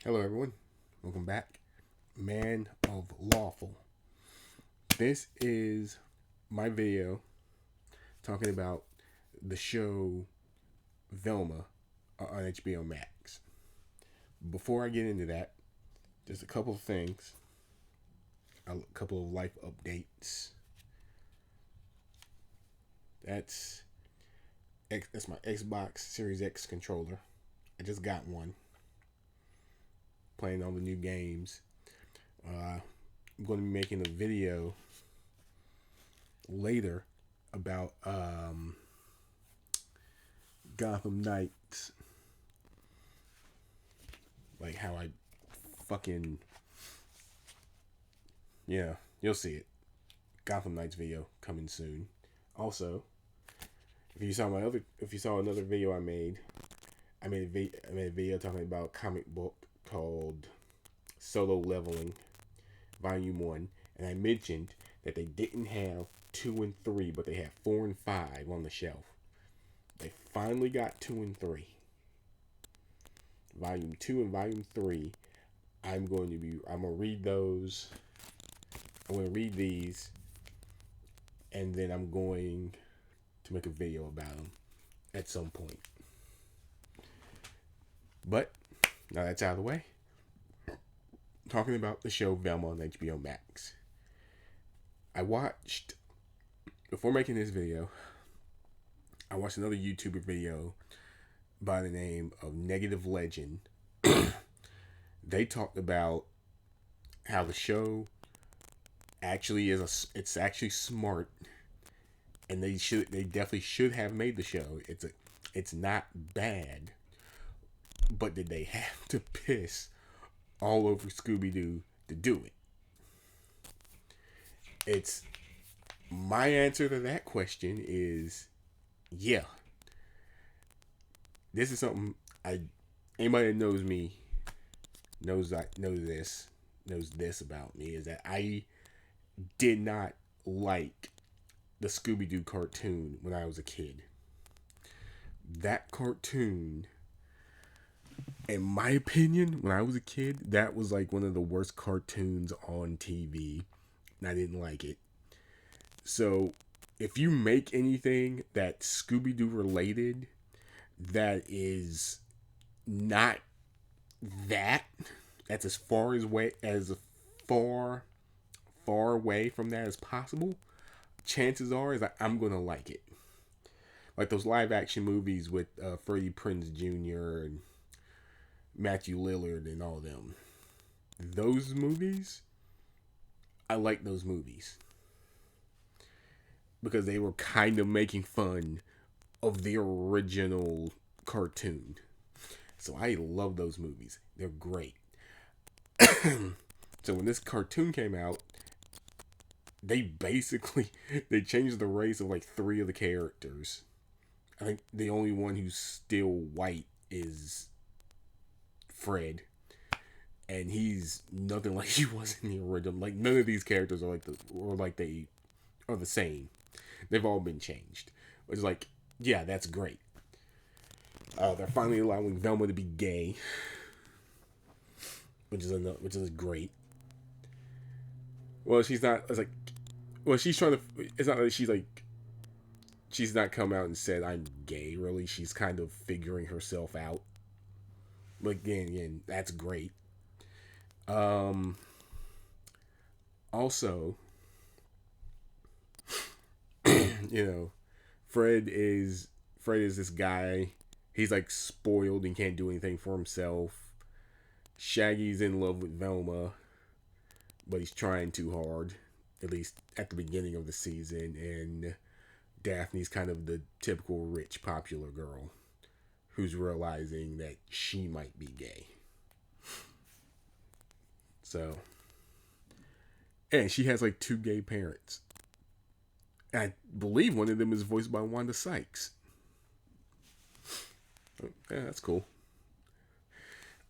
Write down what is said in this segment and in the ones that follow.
Hello, everyone. Welcome back. Man of Lawful. This is my video talking about the show Velma on HBO Max. Before I get into that, just a couple of things, a couple of life updates. That's my Xbox Series X controller. I just got one. Playing all the new games. I'm going to be making a video later about Gotham Knights. Like how I fucking you'll see it. Gotham Knights video coming soon. Also, if you saw another video I made a video talking about a comic book called Solo Leveling Volume 1, and I mentioned that they didn't have 2 and 3, but they had 4 and 5 on the shelf. They finally got 2 and 3. Volume 2 and Volume 3, I'm going to read those. I'm going to read these, and then I'm going to make a video about them at some point. But, now that's out of the way. Talking about the show Velma on HBO Max. Before making this video, I watched another YouTuber video by the name of Negative Legend. They talked about how the show actually it's actually smart, and they definitely should have made the show. It's not bad, but did they have to piss all over Scooby-Doo to do it? It's my answer to that question is yeah. This is something anybody that knows me knows this about me, is that I did not like the Scooby-Doo cartoon when I was a kid. That cartoon, in my opinion, when I was a kid, that was like one of the worst cartoons on TV, and I didn't like it. So, if you make anything that's Scooby-Doo related that is not that's as far away from that as possible, chances are is that I'm gonna like it. Like those live action movies with Freddie Prinze Jr. and Matthew Lillard and all them. Those movies, I like those movies because they were kind of making fun of the original cartoon. So I love those movies. They're great. So when this cartoon came out, they changed the race of like 3 of the characters. I think the only one who's still white is Fred, and he's nothing like he was in the original. Like none of these characters are they are the same. They've all been changed. Which is like, yeah, that's great. They're finally allowing Velma to be gay, which is great. Well, she's not. It's like, well, she's trying to. It's not like she's not come out and said I'm gay. Really, she's kind of figuring herself out. But again, that's great. Also, Fred is this guy. He's like spoiled and can't do anything for himself. Shaggy's in love with Velma, but he's trying too hard, at least at the beginning of the season. And Daphne's kind of the typical rich, popular girl who's realizing that she might be gay. So, and she has like 2 gay parents. I believe one of them is voiced by Wanda Sykes. Yeah, that's cool.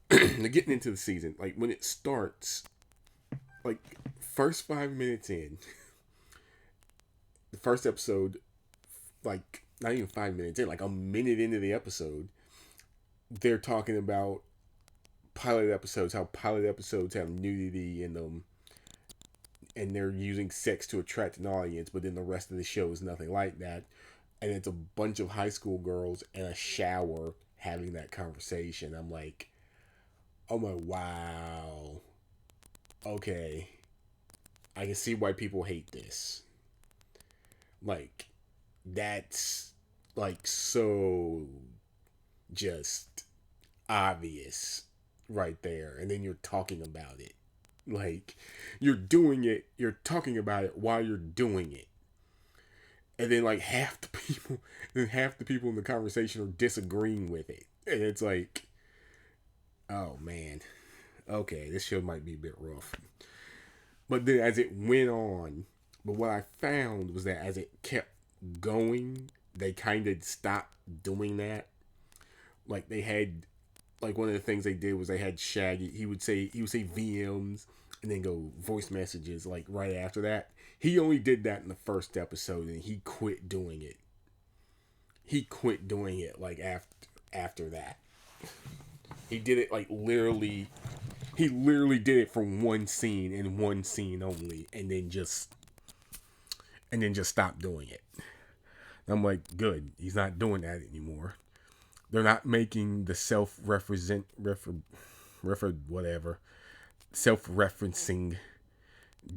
Now getting into the season, like when it starts, like first 5 minutes in, the first episode, like not even 5 minutes in, like a minute into the episode, they're talking about pilot episodes, how pilot episodes have nudity in them, and they're using sex to attract an audience, but then the rest of the show is nothing like that. And it's a bunch of high school girls in a shower having that conversation. I'm like, oh my, wow. Okay. I can see why people hate this. Like, that's like so just obvious right there. And then you're talking about it. Like, you're doing it, you're talking about it while you're doing it. And then like half the people in the conversation are disagreeing with it. And it's like, oh man, okay, this show might be a bit rough. But then as it went on, but what I found was that as it kept going, they kind of stopped doing that. Like they had, like one of the things they did was they had Shaggy. He would say VMs and then go voice messages like right after that. He only did that in the first episode and he quit doing it. He quit doing it like after that. He did it like literally. He literally did it for one scene and one scene only, and then just stopped doing it. And I'm like, good. He's not doing that anymore. They're not making the self-referencing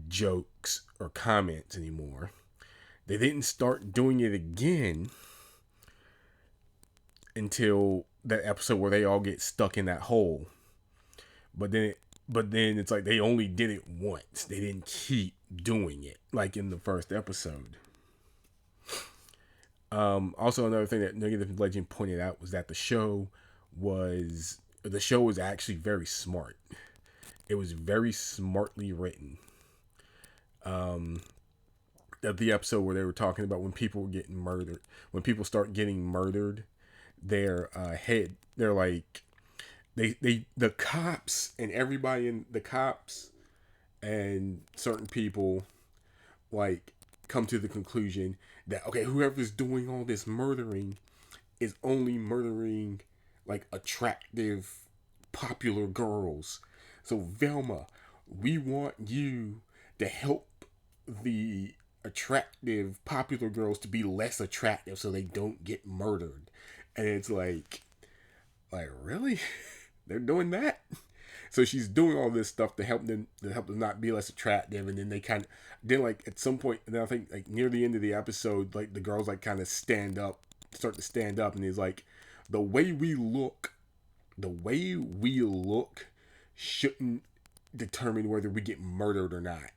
jokes or comments anymore. They didn't start doing it again until that episode where they all get stuck in that hole. But then it's like they only did it once. They didn't keep doing it like in the first episode. Also, another thing that Negative Legend pointed out was that the show was actually very smart. It was very smartly written. At the episode where they were talking about when people were getting murdered, when people start getting murdered, they're like the cops and everybody in the cops and certain people like come to the conclusion that okay, whoever's doing all this murdering is only murdering like attractive popular girls. So Velma, we want you to help the attractive popular girls to be less attractive so they don't get murdered. And it's like really? They're doing that? So she's doing all this stuff to help them not be less attractive, and then then like at some point, and then I think like near the end of the episode, like the girls like kind of start to stand up, and he's like, the way we look shouldn't determine whether we get murdered or not.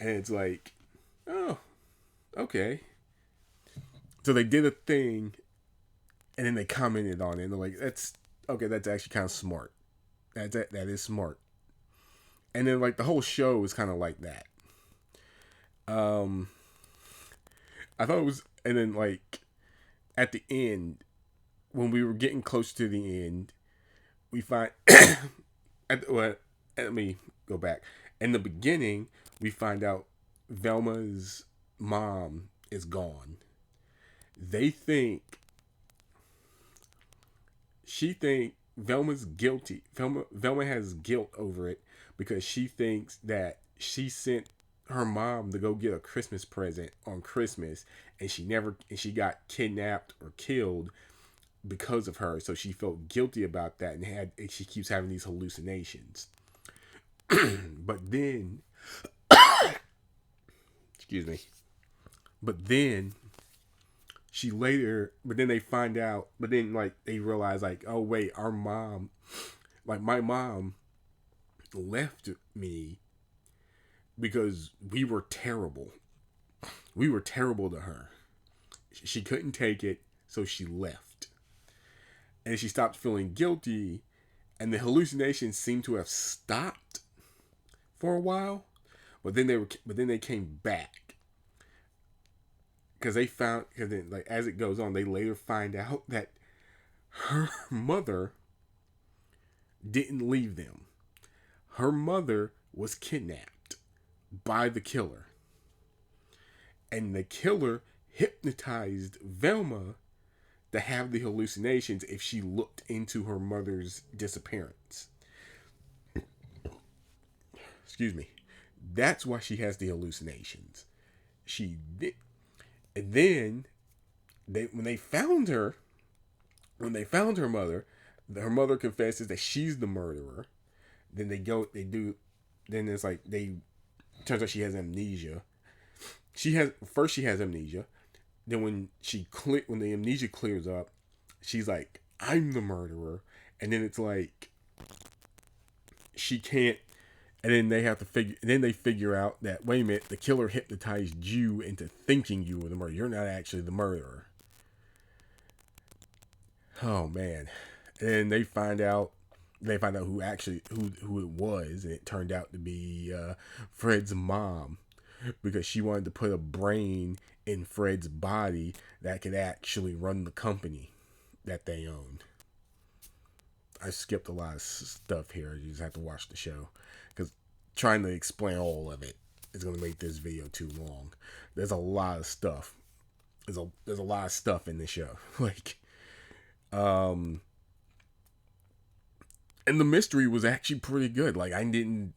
And it's like, oh, okay. So they did a thing, and then they commented on it, and they're like, that's actually kind of smart. That is smart. And then like the whole show is kind of like that. I thought it was, and then like at the end, when we were getting close to the end, we find let me go back. In the beginning, we find out Velma's mom is gone. They think Velma's guilty. Velma has guilt over it because she thinks that she sent her mom to go get a Christmas present on Christmas, and she got kidnapped or killed because of her. So she felt guilty about that, and she keeps having these hallucinations. But then, excuse me. But then they find out, but then like they realize like, oh wait, our mom, like my mom left me because we were terrible. We were terrible to her. She couldn't take it, so she left. And she stopped feeling guilty, and the hallucinations seemed to have stopped for a while, but then they came back. Because then, like, as it goes on, they later find out that her mother didn't leave them. Her mother was kidnapped by the killer. And the killer hypnotized Velma to have the hallucinations if she looked into her mother's disappearance. Excuse me. That's why she has the hallucinations. She did, and then when they found her, when they found her mother confesses that she's the murderer. Then they do. Then it's like turns out she has amnesia. She has amnesia. Then when the amnesia clears up, she's like, I'm the murderer. And then it's like she can't. And then they have to figure. And then they figure out that, wait a minute, the killer hypnotized you into thinking you were the murderer. You're not actually the murderer. Oh man. And they find out. Who it was, and it turned out to be Fred's mom, because she wanted to put a brain in Fred's body that could actually run the company that they owned. I skipped a lot of stuff here. You just have to watch the show, because trying to explain all of it is going to make this video too long. There's a lot of stuff. There's a lot of stuff in the show. And the mystery was actually pretty good. I've been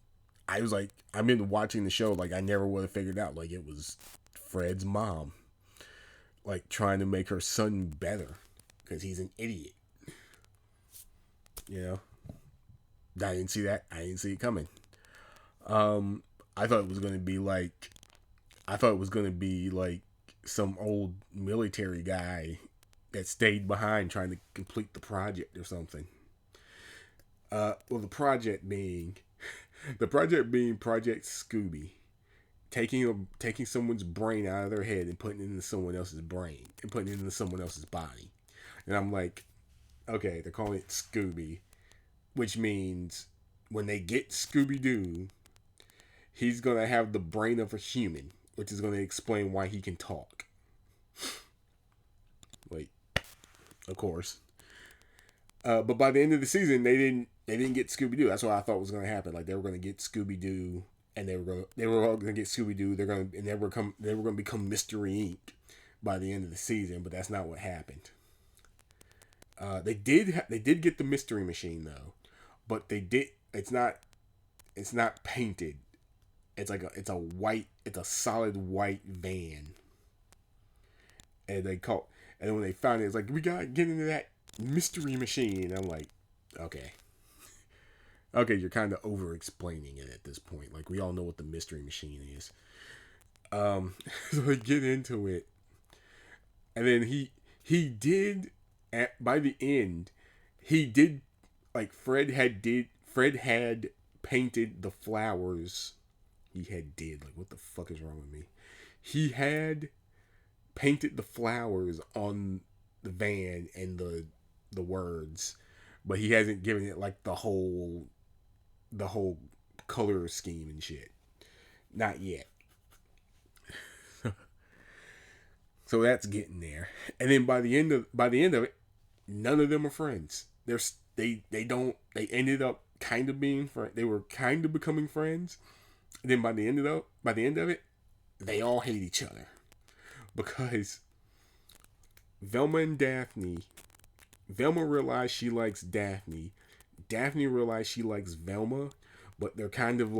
watching the show, I never would have figured out, it was Fred's mom, trying to make her son better, because he's an idiot. You know? I didn't see that. I didn't see it coming. I thought it was going to be some old military guy that stayed behind trying to complete the project or something. The project being Project Scooby, taking someone's brain out of their head and putting it into someone else's brain and putting it into someone else's body. And I'm like, okay, they're calling it Scooby, which means when they get Scooby-Doo, he's gonna have the brain of a human, which is gonna explain why he can talk. Of course. But by the end of the season, they didn't get Scooby-Doo. That's what I thought was going to happen. They were going to get Scooby-Doo, and they were all going to get Scooby-Doo. They were going to become Mystery Inc. by the end of the season. But that's not what happened. They did get the Mystery Machine though, but it's not painted. It's a solid white van, and and when they found it, it's like, we gotta get into that Mystery Machine. And I'm like, okay, you're kind of over explaining it at this point. We all know what the Mystery Machine is. So they get into it, and then he did by the end, he did, Fred had painted the flowers. What the fuck is wrong with me? He had painted the flowers on the van and the words, but he hasn't given it the whole color scheme and shit. Not yet. So that's getting there. And then by the end of it, none of them are friends. They ended up kind of being friends. They were kind of becoming friends. And then by the end of it, they all hate each other, because Velma and Daphne. Velma realized she likes Daphne. Daphne realized she likes Velma, but they're kind of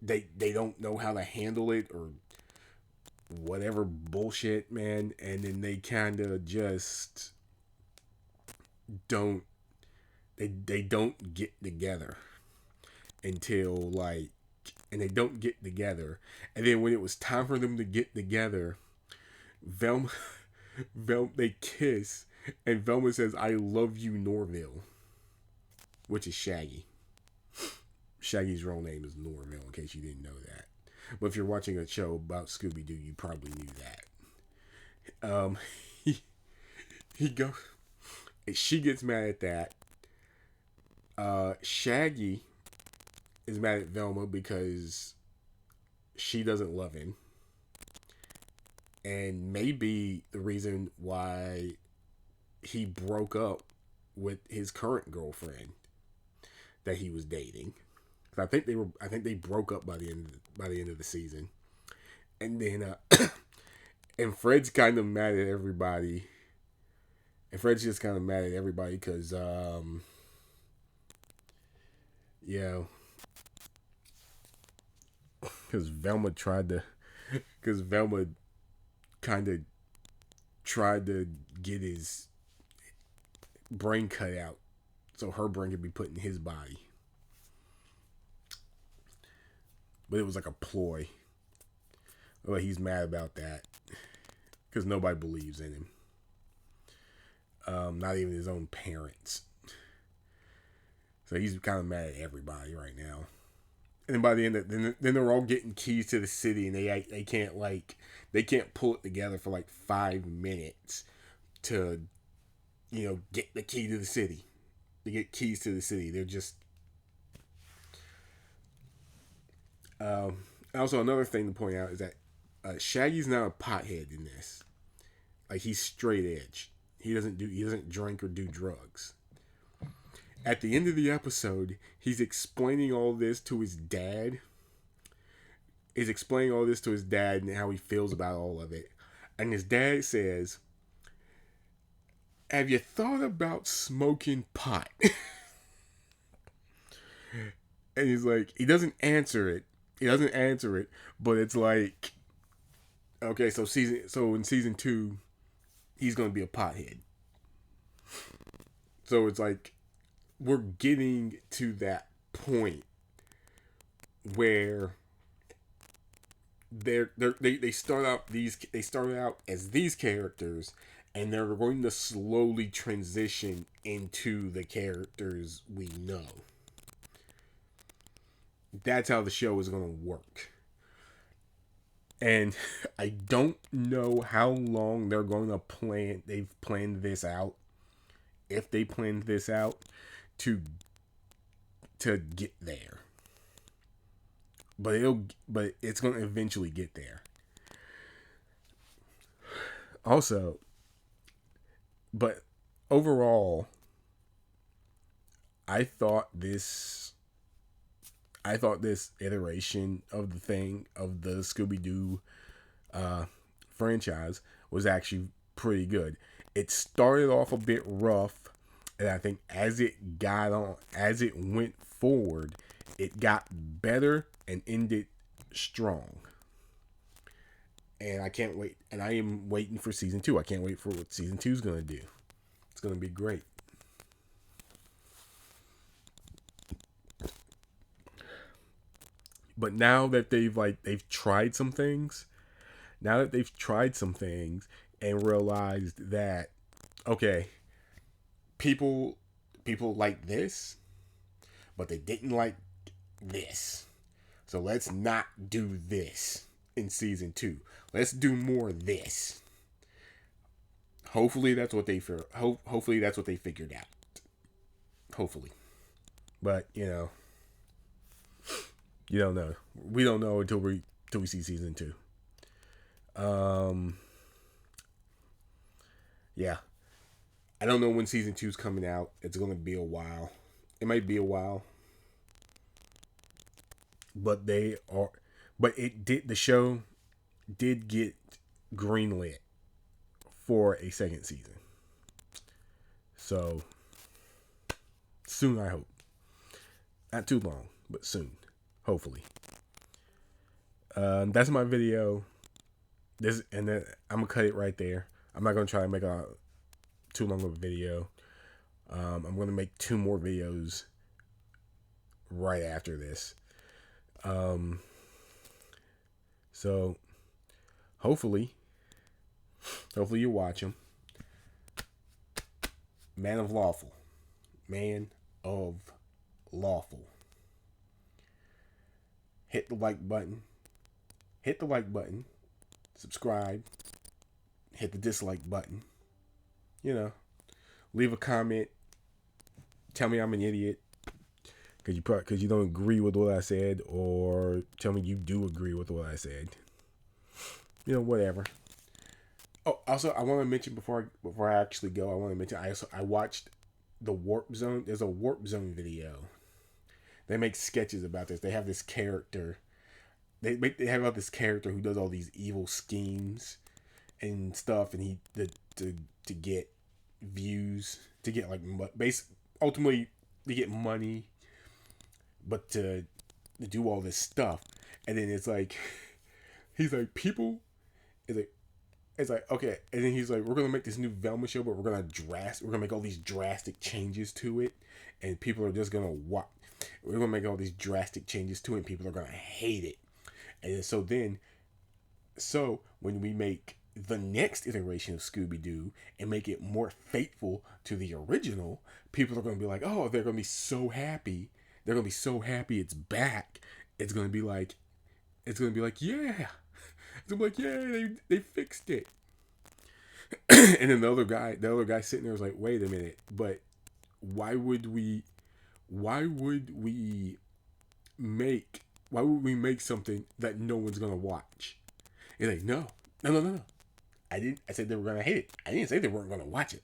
they don't know how to handle it or whatever bullshit, man. And then they kind of just don't. They don't get together until and they don't get together. And then when it was time for them to get together, Velma, they kiss, and Velma says, "I love you, Norville," which is Shaggy. Shaggy's real name is Norville, in case you didn't know that. But if you're watching a show about Scooby-Doo, you probably knew that. He goes, she gets mad at that. Shaggy is mad at Velma because she doesn't love him. And maybe the reason why he broke up with his current girlfriend that he was dating. I think they broke up by the end of the season. And then and Fred's kind of mad at everybody. And Fred's just kind of mad at everybody because because Velma kind of tried to get his brain cut out so her brain could be put in his body. But it was like a ploy. Well, he's mad about that because nobody believes in him. Not even his own parents. So he's kind of mad at everybody right now. And then by the end, then they're all getting keys to the city, and they can't pull it together for like 5 minutes to, get the key to the city. To get keys to the city, they're just. Also, another thing to point out is that Shaggy's not a pothead in this. Like, he's straight edge. He doesn't drink or do drugs. At the end of the episode, he's explaining all this to his dad. He's explaining all this to his dad and how he feels about all of it. And his dad says, "Have you thought about smoking pot?" And he's like, he doesn't answer it. But it's like, okay, so in season 2, he's gonna be a pothead. So it's like, we're getting to that point where they start out as these characters, and they're going to slowly transition into the characters we know. That's how the show is going to work. And I don't know how long they're going to plan. They've planned this out. If they planned this out to get there. But it's going to eventually get there. Also, but overall, I thought this iteration of the Scooby-Doo franchise was actually pretty good. It started off a bit rough, and I think as it went forward, it got better and ended strong. And I can't wait. And I am waiting for season 2. I can't wait for what season 2 is going to do. It's going to be great. But now that they've tried some things, and realized that, okay, people like this, but they didn't like this. So let's not do this in season 2. Let's do more of this. Hopefully that's what they figured out. Hopefully. But, you don't know. We don't know until we see season 2. Yeah. I don't know when season 2 is coming out. It's going to be a while. It might be a while. But the show did get greenlit for a second season. So soon, I hope. Not too long, but soon. Hopefully. That's my video. And then I'm gonna cut it right there. I'm not gonna try to make a too long of a video. I'm gonna make 2 more videos right after this. So hopefully you watch them. Man of Lawful. Hit the like button. Subscribe. Hit the dislike button. Leave a comment. Tell me I'm an idiot because you don't agree with what I said, or tell me you do agree with what I said. Whatever. Oh, also, I want to mention before I actually go, I watched the Warp Zone. There's a Warp Zone video. They make sketches about this. They have this character. They have about this character who does all these evil schemes and stuff, and to get views, to get ultimately to get money, but to do all this stuff. And then it's like, he's like, people, it's like, okay. And then he's like, we're gonna make this new Velma show, but we're gonna make all these drastic changes to it, and people are just gonna watch. We're gonna make all these drastic changes to it, and people are gonna hate it. And so when we make the next iteration of Scooby Doo and make it more faithful to the original, people are gonna be like, oh, they're gonna be so happy. They're gonna be so happy it's back. It's gonna be like, yeah. It's gonna be like, yeah, they fixed it. And then the other guy sitting there was like, wait a minute, but why would we why would we why would we make something that no one's gonna watch? He's like, no. I said they were gonna hate it. I didn't say they weren't gonna watch it.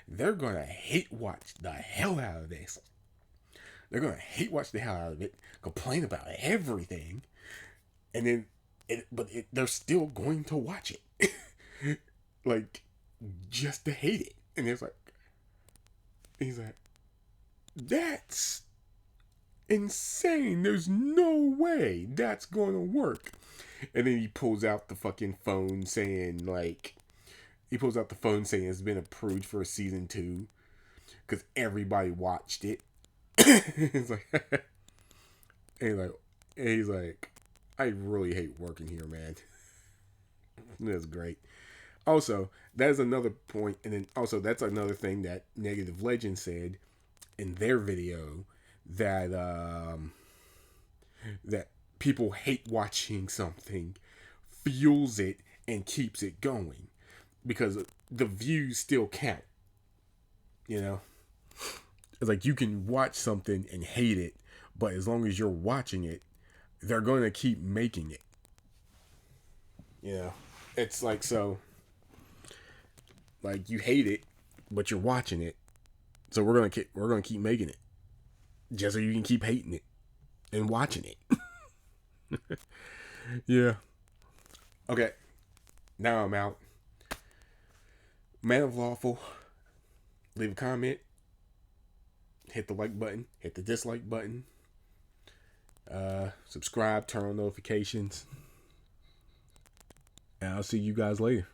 They're gonna hate watch the hell out of this. They're gonna hate watch the hell out of it, complain about everything, and then they're still going to watch it. Like, just to hate it. And he's like, that's insane. There's no way that's going to work. And then he pulls out the fucking phone saying, it's been approved for a season 2 because everybody watched it. It's like, and he's like, I really hate working here, man. That's great. Also, that is another point, and then also that's another thing that Negative Legend said in their video, that that people hate watching something, fuels it and keeps it going because the views still count. You know, it's like you can watch something and hate it, but as long as you're watching it, they're going to keep making it. You know, it's like, so. Like, you hate it, but you're watching it, so we're gonna keep making it, just so you can keep hating it and watching it. Yeah. Okay. Now I'm out. Man of Lawful. Leave a comment. Hit the like button. Hit the dislike button. Subscribe. Turn on notifications. And I'll see you guys later.